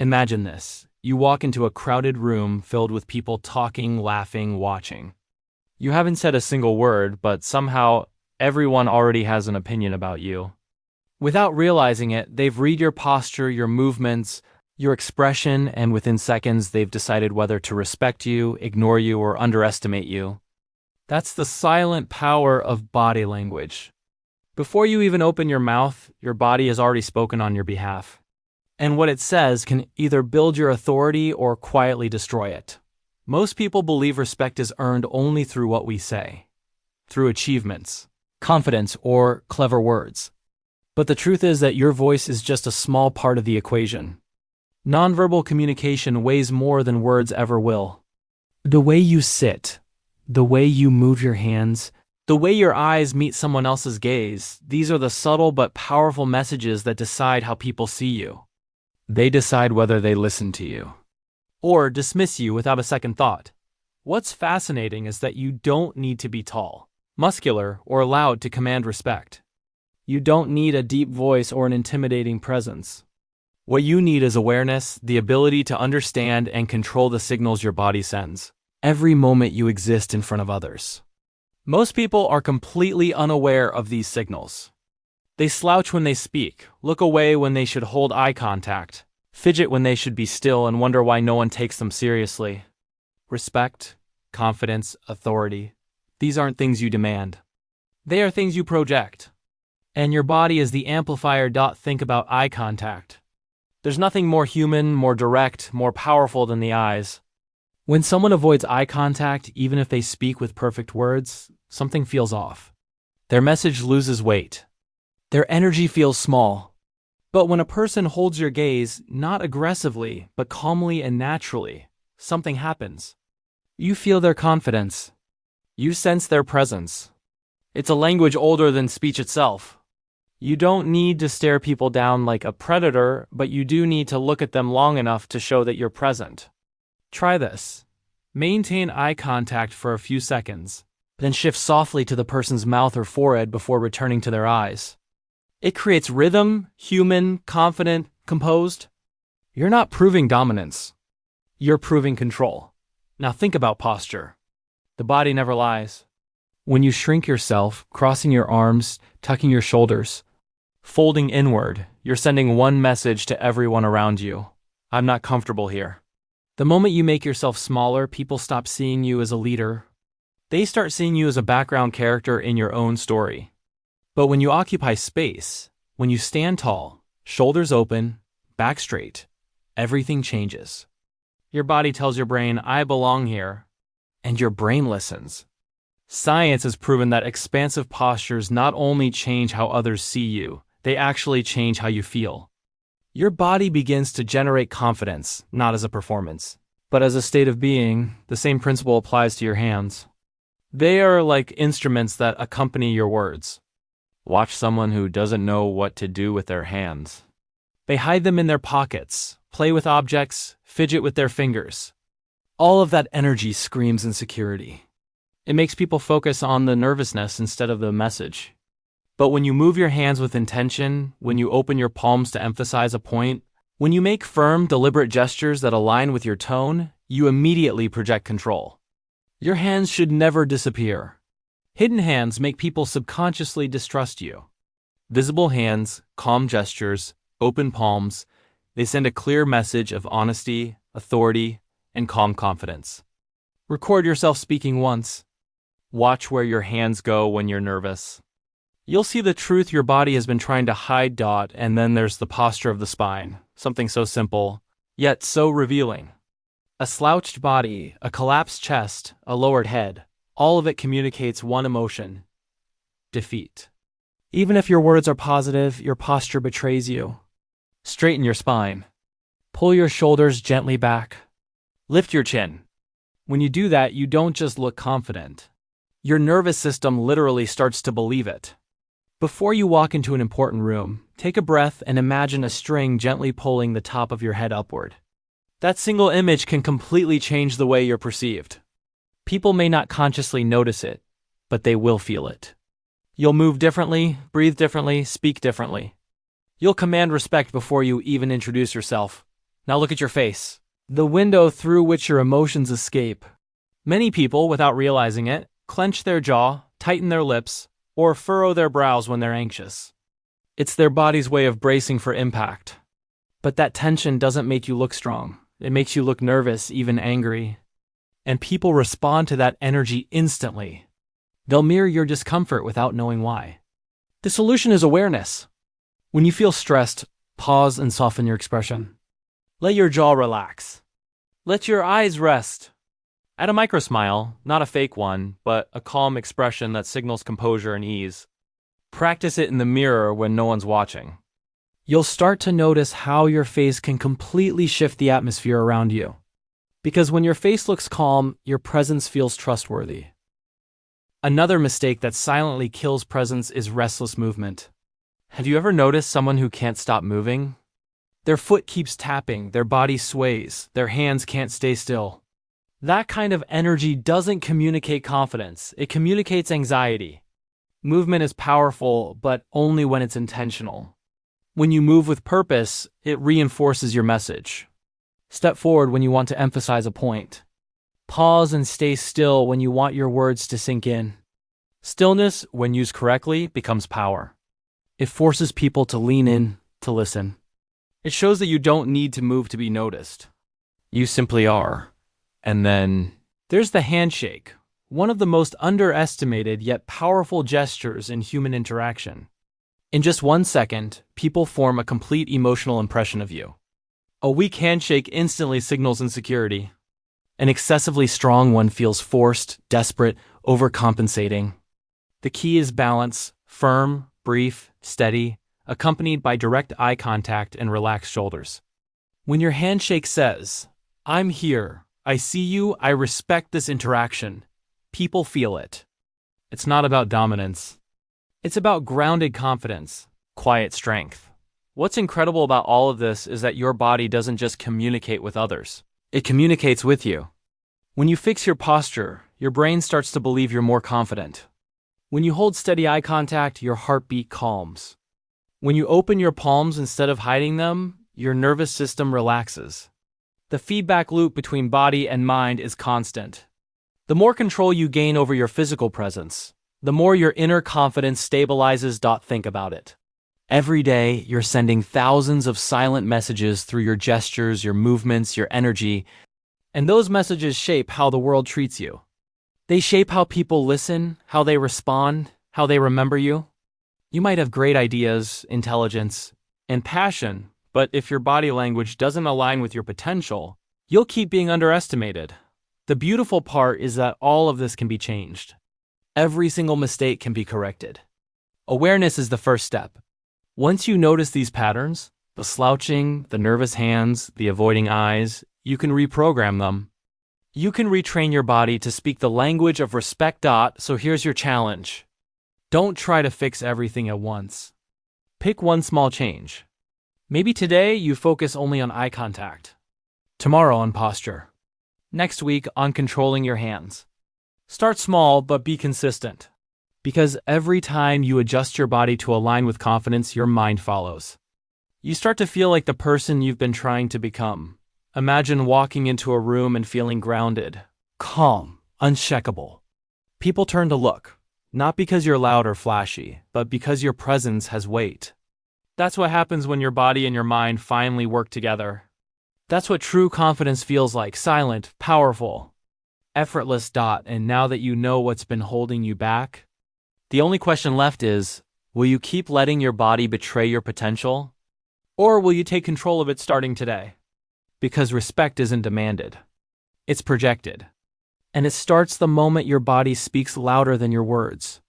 Imagine this. You walk into a crowded room filled with people talking, laughing, watching. You haven't said a single word, but somehow everyone already has an opinion about you. Without realizing it, they've read your posture, your movements, your expression, and within seconds they've decided whether to respect you, ignore you, or underestimate you. That's the silent power of body language. Before you even open your mouth, your body has already spoken on your behalf. And what it says can either build your authority or quietly destroy it. Most people believe respect is earned only through what we say, through achievements, confidence, or clever words. But the truth is that your voice is just a small part of the equation. Nonverbal communication weighs more than words ever will. The way you sit, the way you move your hands, the way your eyes meet someone else's gaze, these are the subtle but powerful messages that decide how people see you. They decide whether they listen to you or dismiss you without a second thought. What's fascinating is that you don't need to be tall, muscular, or loud to command respect. You don't need a deep voice or an intimidating presence. What you need is awareness, the ability to understand and control the signals your body sends, every moment you exist in front of others. Most people are completely unaware of these signals. They slouch when they speak, look away when they should hold eye contact, fidget when they should be still, and wonder why no one takes them seriously. Respect, confidence, authority, these aren't things you demand. They are things you project. And your body is the amplifier. Think about eye contact. There's nothing more human, more direct, more powerful than the eyes. When someone avoids eye contact, even if they speak with perfect words, something feels off. Their message loses weight. Their energy feels small. But when a person holds your gaze, not aggressively, but calmly and naturally, something happens. You feel their confidence. You sense their presence. It's a language older than speech itself. You don't need to stare people down like a predator, but you do need to look at them long enough to show that you're present. Try this. Maintain eye contact for a few seconds, then shift softly to the person's mouth or forehead before returning to their eyes. It creates rhythm, human, confident, composed. You're not proving dominance. You're proving control. Now think about posture. The body never lies. When you shrink yourself, crossing your arms, tucking your shoulders, folding inward, you're sending one message to everyone around you. I'm not comfortable here. The moment you make yourself smaller, people stop seeing you as a leader. They start seeing you as a background character in your own story. But when you occupy space, when you stand tall, shoulders open, back straight, everything changes. Your body tells your brain, I belong here, and your brain listens. Science has proven that expansive postures not only change how others see you, they actually change how you feel. Your body begins to generate confidence, not as a performance, but as a state of being. The same principle applies to your hands. They are like instruments that accompany your words. Watch someone who doesn't know what to do with their hands. They hide them in their pockets, play with objects, fidget with their fingers. All of that energy screams insecurity. It makes people focus on the nervousness instead of the message. But when you move your hands with intention, when you open your palms to emphasize a point, when you make firm, deliberate gestures that align with your tone, you immediately project control. Your hands should never disappear. Hidden hands make people subconsciously distrust you. Visible hands, calm gestures, open palms, they send a clear message of honesty, authority, and calm confidence. Record yourself speaking once. Watch where your hands go when you're nervous. You'll see the truth your body has been trying to hide. And then there's the posture of the spine, something so simple, yet so revealing. A slouched body, a collapsed chest, a lowered head, all of it communicates one emotion: defeat. Even if your words are positive, your posture betrays you. Straighten your spine. Pull your shoulders gently back. Lift your chin. When you do that, you don't just look confident. Your nervous system literally starts to believe it. Before you walk into an important room, take a breath and imagine a string gently pulling the top of your head upward. That single image can completely change the way you're perceived. People may not consciously notice it, but they will feel it. You'll move differently, breathe differently, speak differently. You'll command respect before you even introduce yourself. Now look at your face, the window through which your emotions escape. Many people, without realizing it, clench their jaw, tighten their lips, or furrow their brows when they're anxious. It's their body's way of bracing for impact. But that tension doesn't make you look strong. It makes you look nervous, even angry. And people respond to that energy instantly. They'll mirror your discomfort without knowing why. The solution is awareness. When you feel stressed, pause and soften your expression. Let your jaw relax. Let your eyes rest. Add a microsmile, not a fake one, but a calm expression that signals composure and ease. Practice it in the mirror when no one's watching. You'll start to notice how your face can completely shift the atmosphere around you. Because when your face looks calm, your presence feels trustworthy. Another mistake that silently kills presence is restless movement. Have you ever noticed someone who can't stop moving? Their foot keeps tapping, their body sways, their hands can't stay still. That kind of energy doesn't communicate confidence, it communicates anxiety. Movement is powerful, but only when it's intentional. When you move with purpose, it reinforces your message. Step forward when you want to emphasize a point. Pause and stay still when you want your words to sink in. Stillness, when used correctly, becomes power. It forces people to lean in, to listen. It shows that you don't need to move to be noticed. You simply are. And then there's the handshake, one of the most underestimated yet powerful gestures in human interaction. In just 1 second, people form a complete emotional impression of you. A weak handshake instantly signals insecurity. An excessively strong one feels forced, desperate, overcompensating. The key is balance, firm, brief, steady, accompanied by direct eye contact and relaxed shoulders. When your handshake says, "I'm here, I see you, I respect this interaction," people feel it. It's not about dominance. It's about grounded confidence, quiet strength. What's incredible about all of this is that your body doesn't just communicate with others. It communicates with you. When you fix your posture, your brain starts to believe you're more confident. When you hold steady eye contact, your heartbeat calms. When you open your palms instead of hiding them, your nervous system relaxes. The feedback loop between body and mind is constant. The more control you gain over your physical presence, the more your inner confidence stabilizes. Think about it. Every day, you're sending thousands of silent messages through your gestures, your movements, your energy, and those messages shape how the world treats you. They shape how people listen, how they respond, how they remember you. You might have great ideas, intelligence, and passion, but if your body language doesn't align with your potential, you'll keep being underestimated. The beautiful part is that all of this can be changed. Every single mistake can be corrected. Awareness is the first step. Once you notice these patterns, the slouching, the nervous hands, the avoiding eyes, you can reprogram them. You can retrain your body to speak the language of respect. So here's your challenge. Don't try to fix everything at once. Pick one small change. Maybe today you focus only on eye contact. Tomorrow on posture. Next week on controlling your hands. Start small, but be consistent. Because every time you adjust your body to align with confidence, your mind follows. You start to feel like the person you've been trying to become. Imagine walking into a room and feeling grounded, calm, unshakable. People turn to look, not because you're loud or flashy, but because your presence has weight. That's what happens when your body and your mind finally work together. That's what true confidence feels like, silent, powerful, effortless. And now that you know what's been holding you back, the only question left is, will you keep letting your body betray your potential? Or will you take control of it starting today? Because respect isn't demanded. It's projected. And it starts the moment your body speaks louder than your words.